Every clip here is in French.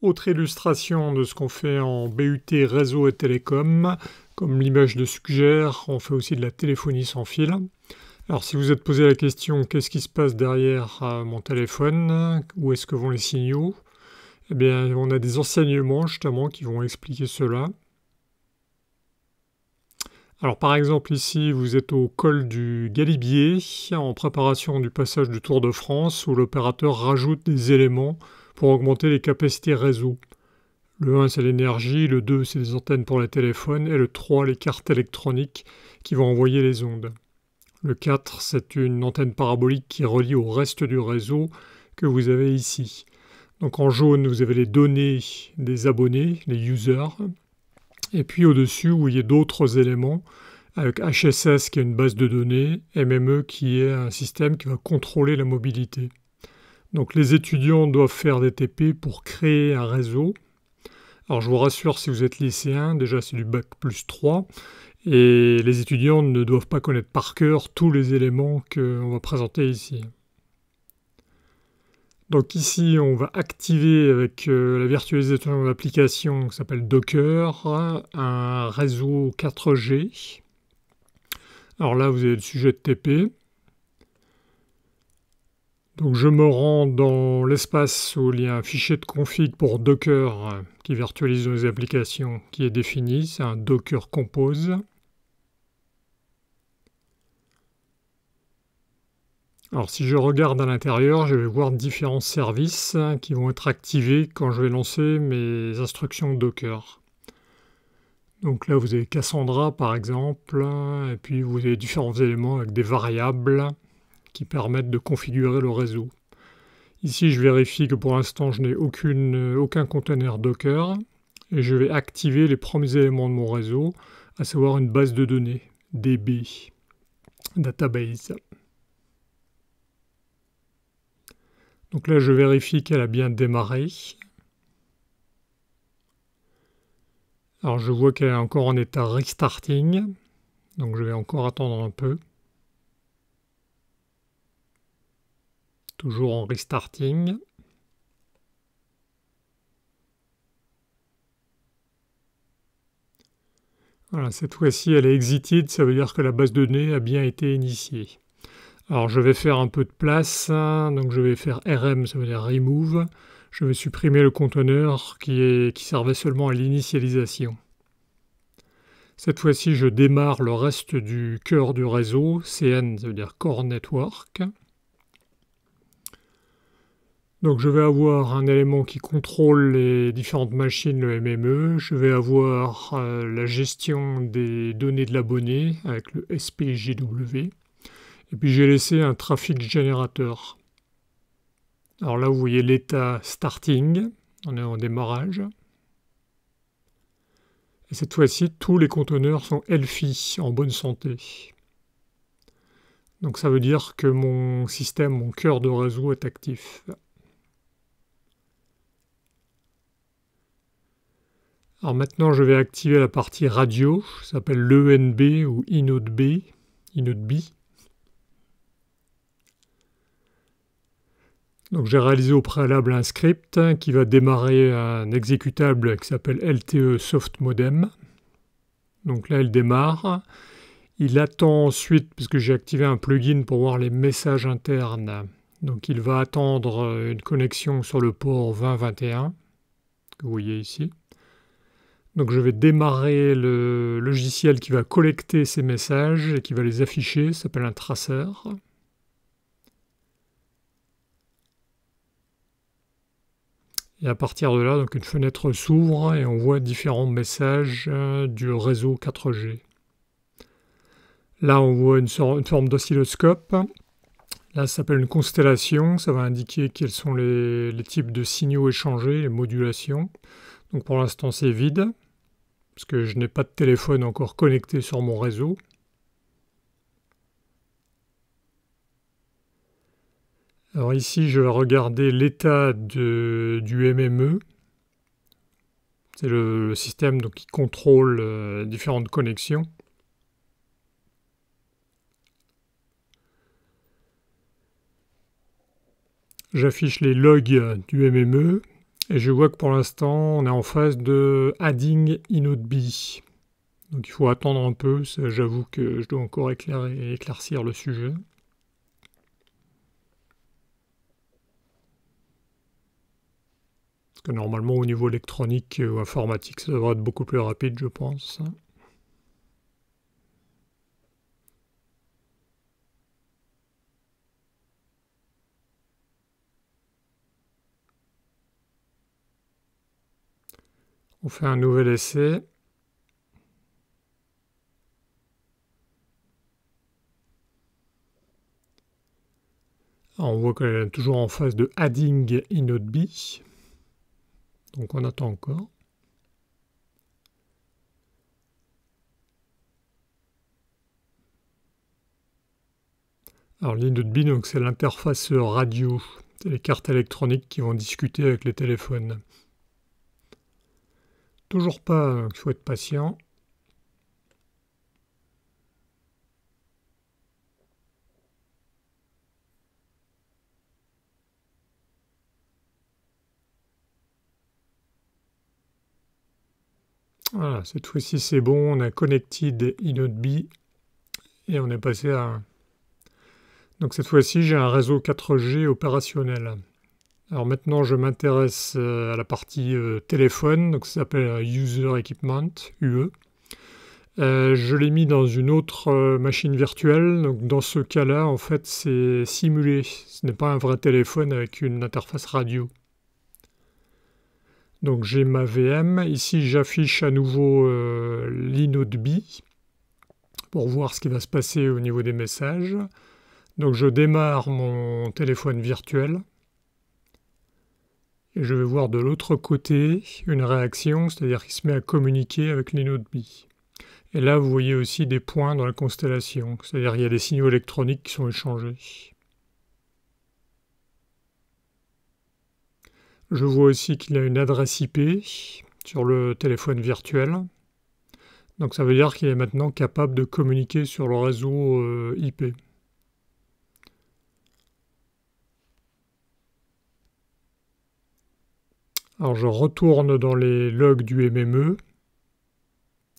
Autre illustration de ce qu'on fait en BUT réseau et télécom, comme l'image le suggère, on fait aussi de la téléphonie sans fil. Alors si vous êtes posé la question qu'est-ce qui se passe derrière mon téléphone, où est-ce que vont les signaux, eh bien on a des enseignements justement qui vont expliquer cela. Alors par exemple ici vous êtes au col du Galibier en préparation du passage du Tour de France où l'opérateur rajoute des éléments pour augmenter les capacités réseau. Le 1 c'est l'énergie, le 2 c'est les antennes pour les téléphones et le 3 les cartes électroniques qui vont envoyer les ondes. Le 4 c'est une antenne parabolique qui relie au reste du réseau que vous avez ici. Donc en jaune vous avez les données des abonnés, les users. Et puis au-dessus, vous voyez d'autres éléments, avec HSS qui est une base de données, MME qui est un système qui va contrôler la mobilité. Donc les étudiants doivent faire des TP pour créer un réseau. Alors je vous rassure, si vous êtes lycéen, déjà c'est du bac plus 3, et les étudiants ne doivent pas connaître par cœur tous les éléments qu'on va présenter ici. Donc ici, on va activer avec la virtualisation de l'application qui s'appelle Docker, un réseau 4G. Alors là, vous avez le sujet de TP. Donc je me rends dans l'espace où il y a un fichier de config pour Docker qui virtualise nos applications qui est défini. C'est un Docker Compose. Alors si je regarde à l'intérieur, je vais voir différents services qui vont être activés quand je vais lancer mes instructions Docker. Donc là vous avez Cassandra par exemple, et puis vous avez différents éléments avec des variables qui permettent de configurer le réseau. Ici je vérifie que pour l'instant je n'ai aucun conteneur Docker, et je vais activer les premiers éléments de mon réseau, à savoir une base de données, DB, Database. Donc là, je vérifie qu'elle a bien démarré. Alors, je vois qu'elle est encore en état restarting. Donc, je vais encore attendre un peu. Toujours en restarting. Voilà, cette fois-ci, elle est exited. Ça veut dire que la base de données a bien été initiée. Alors, je vais faire un peu de place. Donc, je vais faire RM, ça veut dire remove. Je vais supprimer le conteneur qui servait seulement à l'initialisation. Cette fois-ci, je démarre le reste du cœur du réseau. CN, ça veut dire Core Network. Donc je vais avoir un élément qui contrôle les différentes machines, le MME. Je vais avoir la gestion des données de l'abonné avec le SPJW. Et puis j'ai laissé un traffic générateur. Alors là, vous voyez l'état starting. On est en démarrage. Et cette fois-ci, tous les conteneurs sont healthy, en bonne santé. Donc ça veut dire que mon système, mon cœur de réseau est actif. Alors maintenant, je vais activer la partie radio, ça s'appelle l'ENB ou Inode B. Donc j'ai réalisé au préalable un script qui va démarrer un exécutable qui s'appelle LTE Soft Modem. Donc là, il démarre. Il attend ensuite, puisque j'ai activé un plugin pour voir les messages internes. Donc il va attendre une connexion sur le port 2021, que vous voyez ici. Donc je vais démarrer le logiciel qui va collecter ces messages et qui va les afficher, ça s'appelle un traceur. Et à partir de là, donc une fenêtre s'ouvre et on voit différents messages du réseau 4G. Là, on voit une forme d'oscilloscope. Là, ça s'appelle une constellation. Ça va indiquer quels sont les types de signaux échangés, les modulations. Donc pour l'instant, c'est vide, parce que je n'ai pas de téléphone encore connecté sur mon réseau. Alors ici, je vais regarder l'état du MME. C'est le système donc, qui contrôle différentes connexions. J'affiche les logs du MME Et je vois que pour l'instant, on est en phase de adding inode.b. Donc il faut attendre un peu, j'avoue que je dois encore éclaircir le sujet. Parce que normalement, au niveau électronique ou informatique, ça devrait être beaucoup plus rapide, je pense. On fait un nouvel essai. Alors on voit qu'elle est toujours en phase de adding inode.b. Donc on attend encore. Alors l'inode.b, donc c'est l'interface radio. C'est les cartes électroniques qui vont discuter avec les téléphones. Toujours pas, il faut être patient. Voilà, cette fois-ci c'est bon, on a connected inode.b et on est passé à... Donc cette fois-ci j'ai un réseau 4G opérationnel. Alors maintenant je m'intéresse à la partie téléphone, donc ça s'appelle User Equipment, UE. Je l'ai mis dans une autre machine virtuelle, donc dans ce cas-là en fait c'est simulé, ce n'est pas un vrai téléphone avec une interface radio. Donc j'ai ma VM, ici j'affiche à nouveau l'inode.b pour voir ce qui va se passer au niveau des messages. Donc je démarre mon téléphone virtuel et je vais voir de l'autre côté une réaction, c'est-à-dire qu'il se met à communiquer avec l'inode.b. Et là vous voyez aussi des points dans la constellation, c'est-à-dire qu'il y a des signaux électroniques qui sont échangés. Je vois aussi qu'il a une adresse IP sur le téléphone virtuel. Donc ça veut dire qu'il est maintenant capable de communiquer sur le réseau IP. Alors je retourne dans les logs du MME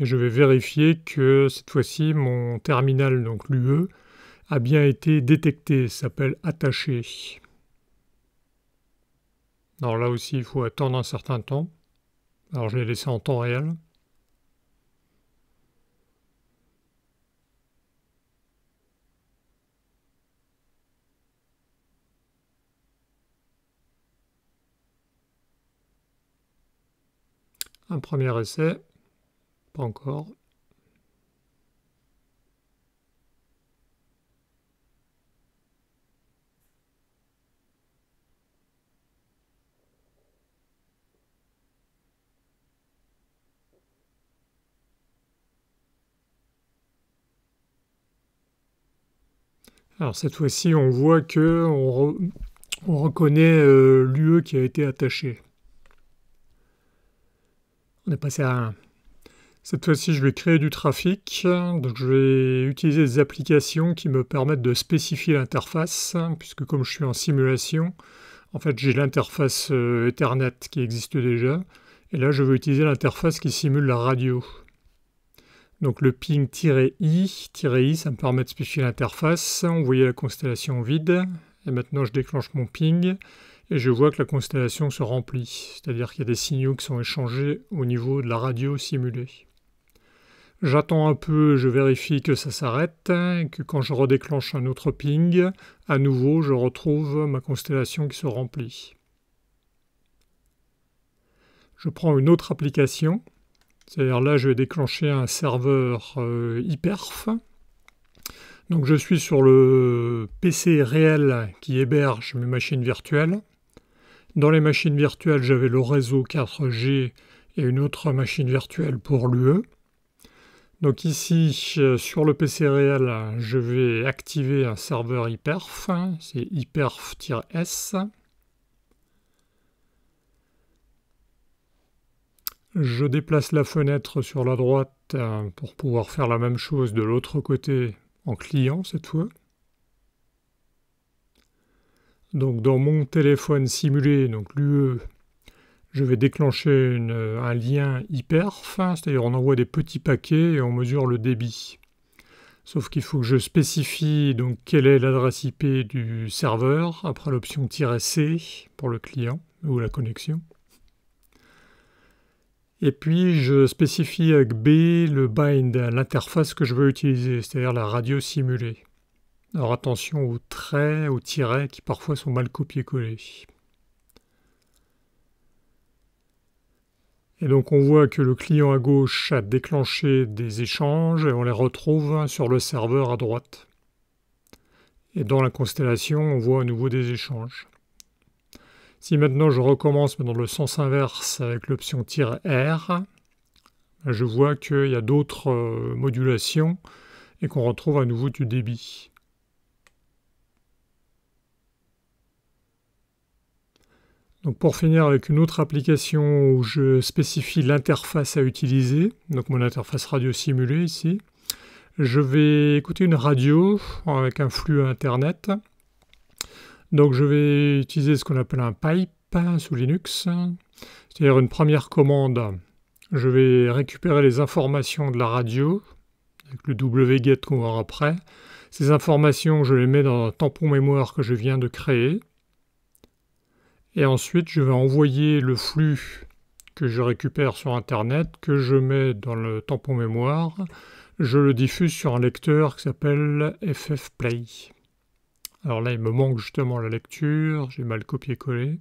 et je vais vérifier que cette fois-ci mon terminal, donc l'UE, a bien été détecté, s'appelle attaché. Alors là aussi il faut attendre un certain temps. Alors je l'ai laissé en temps réel. Un premier essai, pas encore. Alors cette fois-ci on voit que on reconnaît l'UE qui a été attaché. On est passé à 1. Cette fois-ci, je vais créer du trafic. Donc, je vais utiliser des applications qui me permettent de spécifier l'interface, puisque comme je suis en simulation, en fait, j'ai l'interface Ethernet qui existe déjà. Et là, je veux utiliser l'interface qui simule la radio. Donc, le ping-i, ça me permet de spécifier l'interface. On voyait la constellation vide. Et maintenant, je déclenche mon ping. Et je vois que la constellation se remplit. C'est-à-dire qu'il y a des signaux qui sont échangés au niveau de la radio simulée. J'attends un peu, je vérifie que ça s'arrête, et que quand je redéclenche un autre ping, à nouveau je retrouve ma constellation qui se remplit. Je prends une autre application, c'est-à-dire là je vais déclencher un serveur iperf. Donc je suis sur le PC réel qui héberge mes machines virtuelles. Dans les machines virtuelles, j'avais le réseau 4G et une autre machine virtuelle pour l'UE. Donc ici, sur le PC réel, je vais activer un serveur iperf, c'est iperf-s. Je déplace la fenêtre sur la droite pour pouvoir faire la même chose de l'autre côté en client cette fois. Donc dans mon téléphone simulé, donc l'UE, je vais déclencher un lien hyperf, c'est-à-dire on envoie des petits paquets et on mesure le débit. Sauf qu'il faut que je spécifie donc quelle est l'adresse IP du serveur, après l'option "-c" pour le client ou la connexion. Et puis je spécifie avec B le bind, l'interface que je veux utiliser, c'est-à-dire la radio simulée. Alors attention aux traits, aux tirets qui parfois sont mal copiés-collés. Et donc on voit que le client à gauche a déclenché des échanges et on les retrouve sur le serveur à droite. Et dans la constellation, on voit à nouveau des échanges. Si maintenant je recommence dans le sens inverse avec l'option "-R", je vois qu'il y a d'autres modulations et qu'on retrouve à nouveau du débit. Donc pour finir avec une autre application où je spécifie l'interface à utiliser, donc mon interface radio simulée ici, je vais écouter une radio avec un flux Internet. Donc je vais utiliser ce qu'on appelle un pipe sous Linux, c'est-à-dire une première commande. Je vais récupérer les informations de la radio, avec le wget qu'on va voir après. Ces informations, je les mets dans un tampon mémoire que je viens de créer. Et ensuite, je vais envoyer le flux que je récupère sur Internet, que je mets dans le tampon mémoire. Je le diffuse sur un lecteur qui s'appelle ffplay. Alors là, il me manque justement la lecture, j'ai mal copié-collé.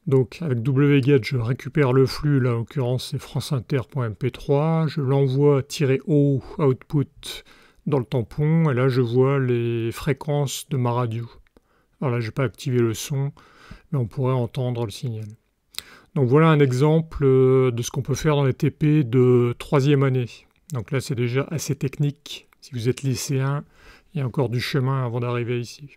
Donc avec wget, je récupère le flux, là en l'occurrence c'est franceinter.mp3, je l'envoie -o output dans le tampon, et là je vois les fréquences de ma radio. Alors là, je n'ai pas activé le son, mais on pourrait entendre le signal. Donc voilà un exemple de ce qu'on peut faire dans les TP de 3e année. Donc là, c'est déjà assez technique. Si vous êtes lycéen, il y a encore du chemin avant d'arriver ici.